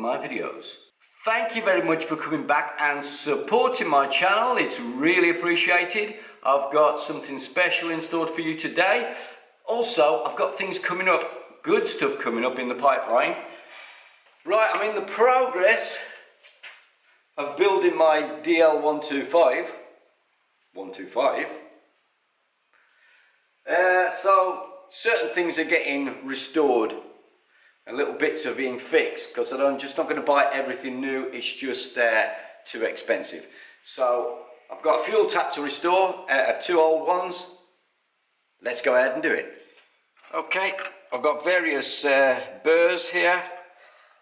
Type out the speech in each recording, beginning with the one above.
my videos. Thank you very much for coming back and supporting my channel. It's really appreciated. I've got something special in store for you today. Also, I've got things coming up, good stuff coming up in the pipeline. Right, I'm in the progress of building my DL125. So certain things are getting restored and little bits are being fixed because I'm just not going to buy everything new. It's just too expensive. So I've got a fuel tap to restore out of 2 old ones. Let's go ahead and do it. Okay, I've got various burrs here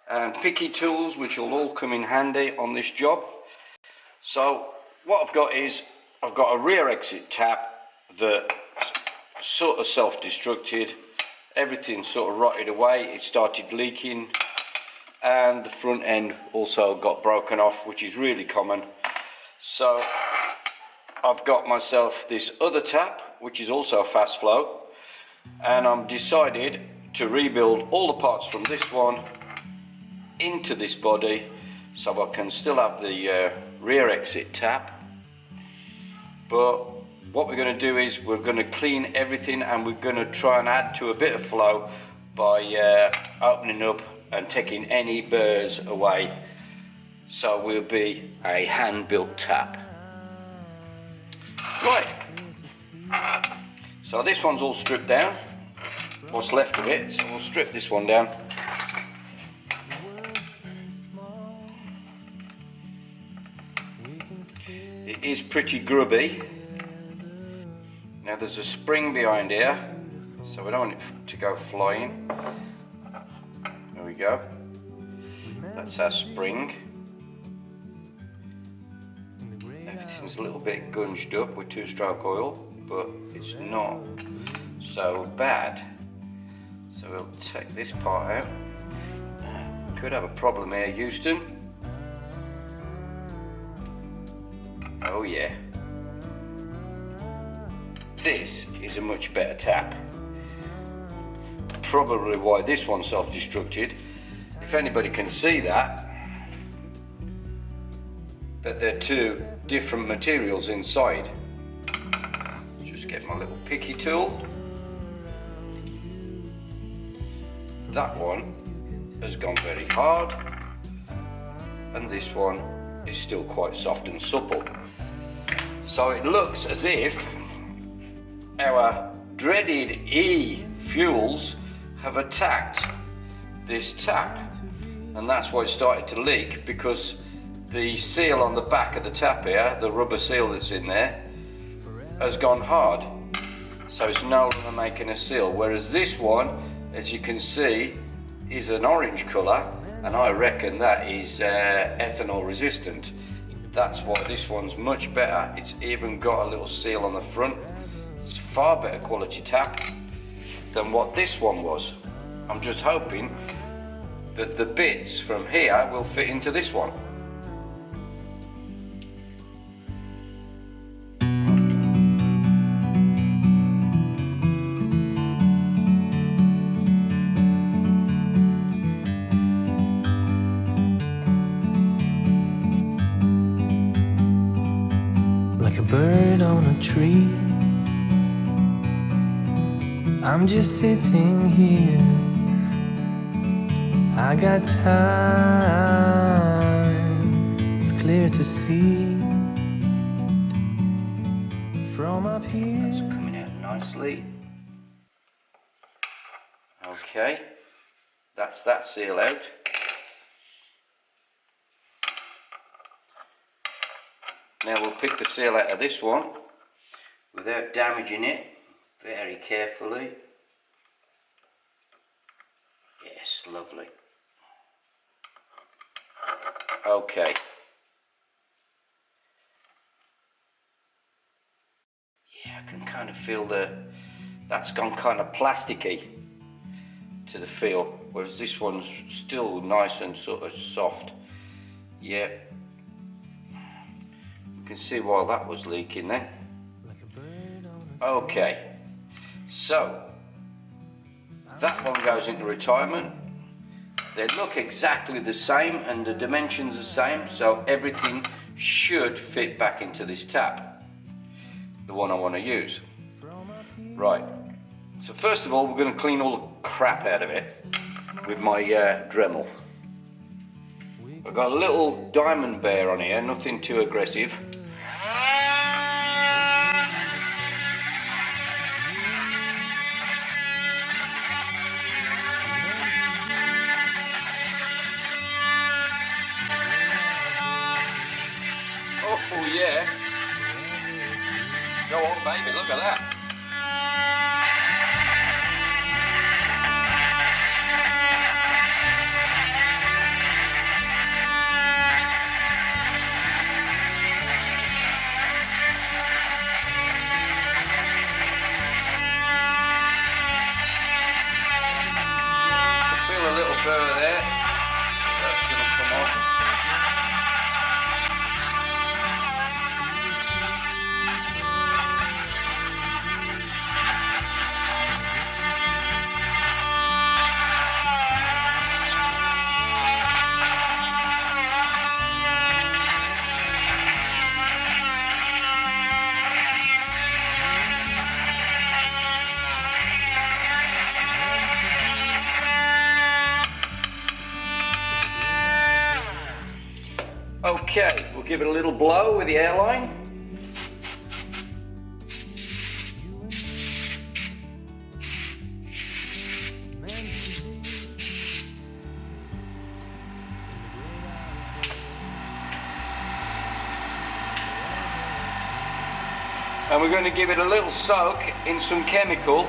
and picky tools which will all come in handy on this job. So what I've got is I've got a rear exit tap that sort of self-destructed. Everything sort of rotted away, it started leaking, and the front end also got broken off, which is really common. So I've got myself this other tap which is also fast flow, and I'm decided to rebuild all the parts from this one into this body so I can still have the rear exit tap. But what we're going to do is we're going to clean everything, and we're going to try and add to a bit of flow by opening up and taking any burrs away, so we'll be a hand-built tap. Right, so this one's all stripped down, what's left of it, so we'll strip this one down. It is pretty grubby. Now there's a spring behind here, so we don't want it to go flying. There we go. That's our spring. Everything's a little bit gunged up with 2-stroke oil, but it's not so bad. So we'll take this part out. Could have a problem here, Houston. Oh yeah. This is a much better tap. Probably why this one self-destructed. If anybody can see that they're two different materials inside. Just get my little picky tool. That one has gone very hard, and this one is still quite soft and supple. So it looks as if our dreaded E-fuels have attacked this tap, and that's why it started to leak, because the seal on the back of the tap here, the rubber seal that's in there, has gone hard, so it's no longer making a seal, whereas this one, as you can see, is an orange colour, and I reckon that is ethanol resistant. That's why this one's much better. It's even got a little seal on the front. It's far better quality tap than what this one was. I'm just hoping that the bits from here will fit into this one. Like a bird on a tree, I'm just sitting here. I got time, it's clear to see from up here. That's coming out nicely. Okay, that's that seal out. Now we'll pick the seal out of this one without damaging it, very carefully. Yes, lovely. Okay. Yeah, I can kind of feel that's gone kind of plasticky to the feel, whereas this one's still nice and sort of soft. Yeah. You can see why that was leaking then. Okay. So that one goes into retirement. They look exactly the same and the dimensions the same, so everything should fit back into this tap, the one I want to use. Right, so first of all we're going to clean all the crap out of it with my Dremel. I've got a little diamond bear on here, nothing too aggressive. Oh yeah. Go on baby, look at that. Feel a little further there. That's going to come off. Okay, we'll give it a little blow with the airline. And we're going to give it a little soak in some chemical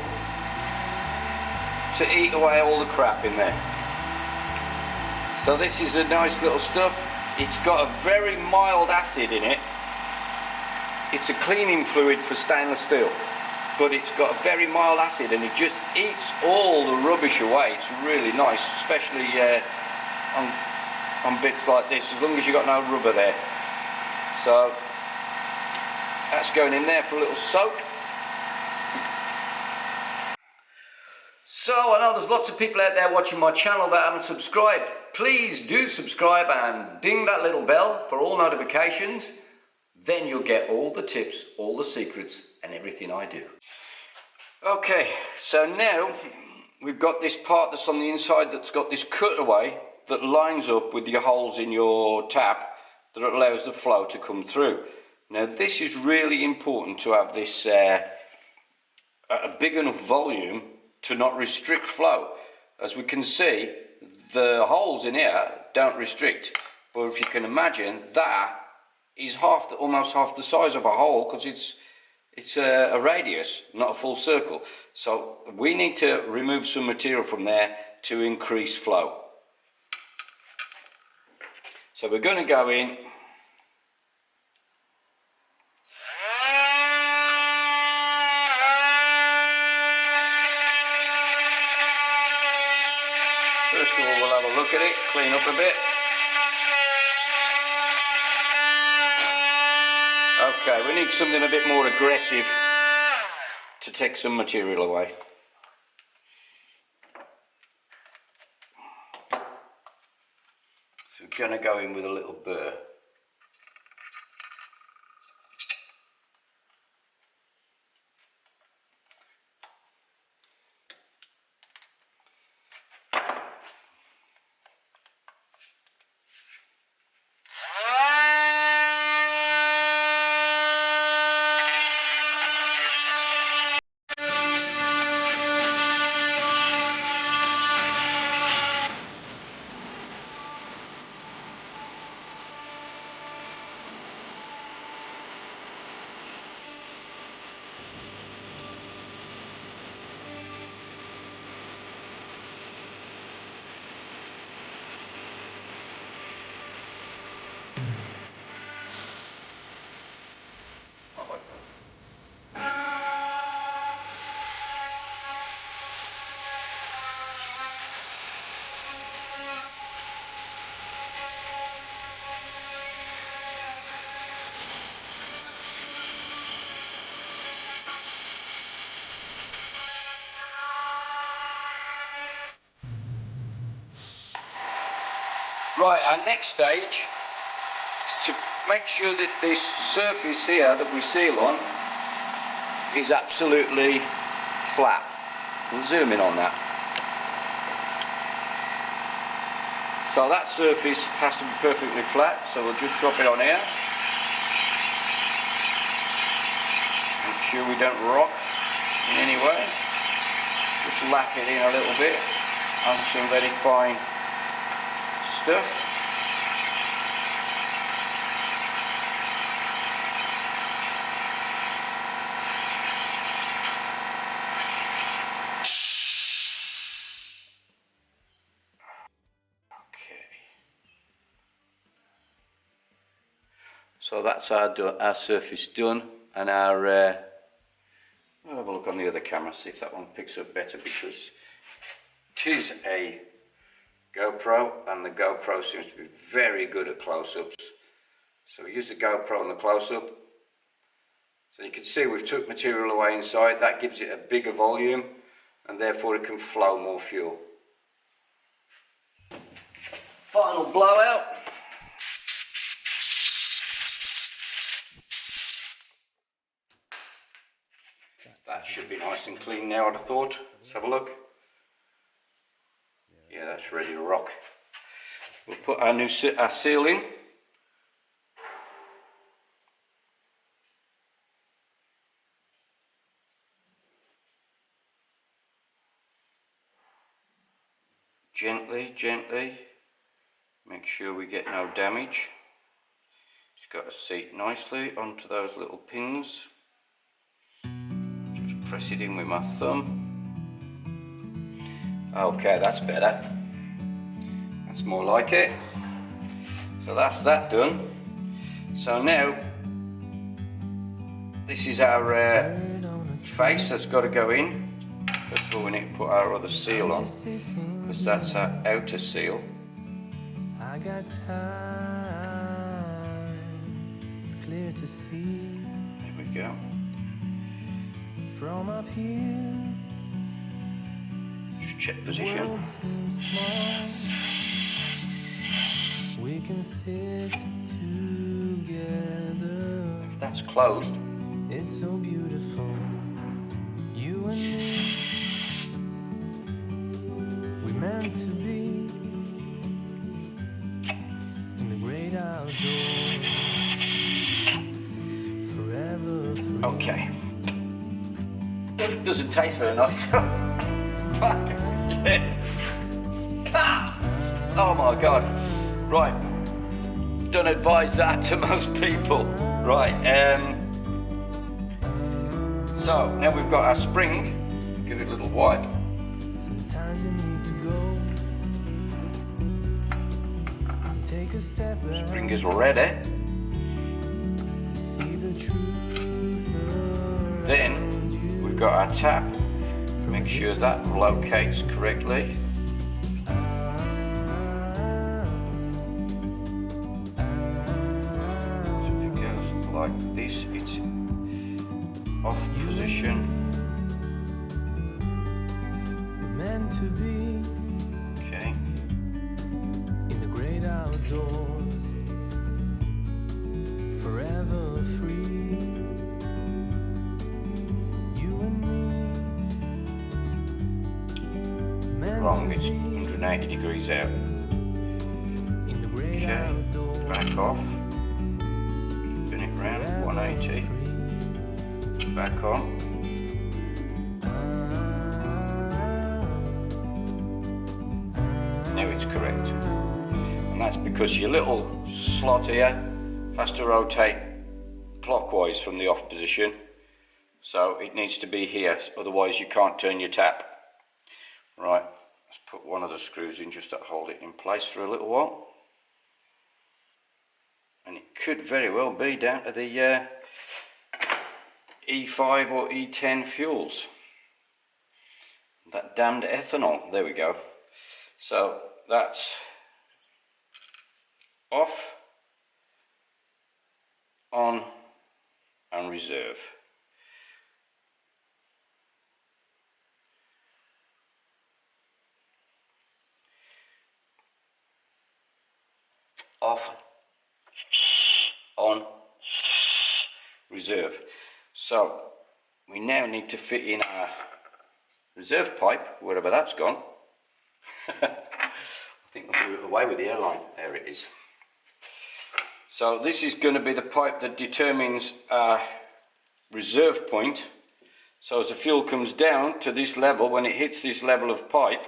to eat away all the crap in there. So this is a nice little stuff. It's got a very mild acid in it. It's a cleaning fluid for stainless steel, but it's got a very mild acid and it just eats all the rubbish away. It's really nice, especially on bits like this, as long as you've got no rubber there. So that's going in there for a little soak. So I know there's lots of people out there watching my channel that haven't subscribed. Please do subscribe and ding that little bell for all notifications. Then you'll get all the tips, all the secrets and everything I do. Okay, so now we've got this part that's on the inside that's got this cutaway that lines up with your holes in your tap that allows the flow to come through. Now this is really important to have this a big enough volume to not restrict flow. As we can see, the holes in here don't restrict, but if you can imagine, that is almost half the size of a hole, because it's a radius, not a full circle. So we need to remove some material from there to increase flow. So we're going to go in. First of all, we'll have a look at it, clean up a bit. Okay, we need something a bit more aggressive to take some material away. So we're going to go in with a little burr. Right, our next stage is to make sure that this surface here that we seal on is absolutely flat. We'll zoom in on that. So that surface has to be perfectly flat, so we'll just drop it on here. Make sure we don't rock in any way. Just lap it in a little bit on some very fine stuff. So that's our surface done, and our I'll have a look on the other camera, see if that one picks up better, because it is a GoPro and the GoPro seems to be very good at close-ups. So we use the GoPro and the close-up. So you can see we've took material away inside, that gives it a bigger volume and therefore it can flow more fuel. Final blowout. That should be nice and clean now, I'd have thought. Let's have a look. Yeah, that's ready to rock. We'll put our seal in. Gently, gently. Make sure we get no damage. It's got to seat nicely onto those little pins. Press it in with my thumb. Okay, that's better. That's more like it. So that's that done. So now, this is our face that's got to go in. First of all, we need to put our other seal on, because that's our outer seal. I got time, it's clear to see. There we go. From up here, just check the position. world seems small. We can sit together. If that's closed, It's so beautiful. You and me, we meant to be in the great outdoors, forever free. okay. Doesn't taste very nice. Oh my god. Right. Don't advise that to most people. Right. So now we've got our spring. Give it a little wipe. Sometimes you need to go, take a step back. Spring is ready. To see the truth. Then we've got our tap. Make sure that locates correctly. So if it goes like this, it's off position. Meant to be Okay. in the great outdoors, forever free. You and me, meant Wrong, to it's be 180 degrees out. in the great Okay, outdoors, back off. Spin it round, 180. Back on. Now it's correct. And that's because your little slot here has to rotate clockwise from the off position. So it needs to be here, otherwise you can't turn your tap. Right, let's put one of the screws in just to hold it in place for a little while. And it could very well be down to the E5 or E10 fuels. That damned ethanol, there we go. So that's off, on and reserve. off, on, reserve. So we now need to fit in our reserve pipe, wherever that's gone. I think I blew it away with the airline. There it is. So this is going to be the pipe that determines our reserve point. So as the fuel comes down to this level, when it hits this level of pipe,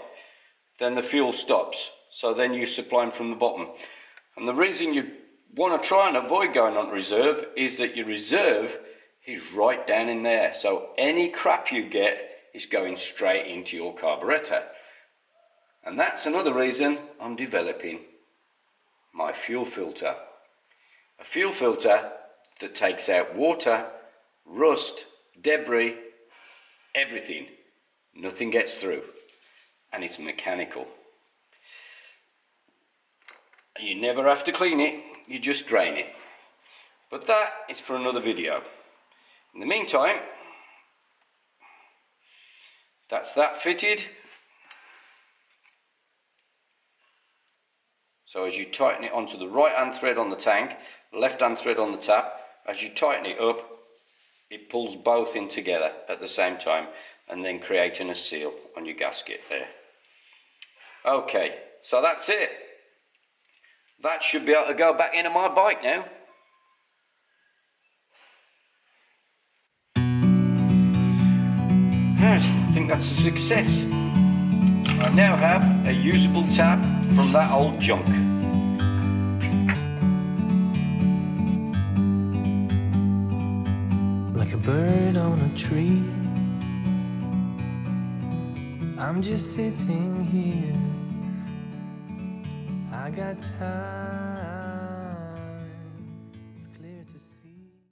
then the fuel stops. So then you supply them from the bottom. And the reason you want to try and avoid going on reserve is that your reserve is right down in there. So any crap you get is going straight into your carburetor. And that's another reason I'm developing my fuel filter. A fuel filter that takes out water, rust, debris, everything. Nothing gets through. And it's mechanical. You never have to clean it, you just drain it. But that is for another video. In the meantime, that's that fitted. So as you tighten it onto the right hand thread on the tank, left hand thread on the tap, as you tighten it up, it pulls both in together at the same time, and then creating a seal on your gasket there. Okay, so that's it. That should be able to go back into my bike now. I think that's a success. I now have a usable tap from that old junk. Like a bird on a tree, I'm just sitting here. I got time.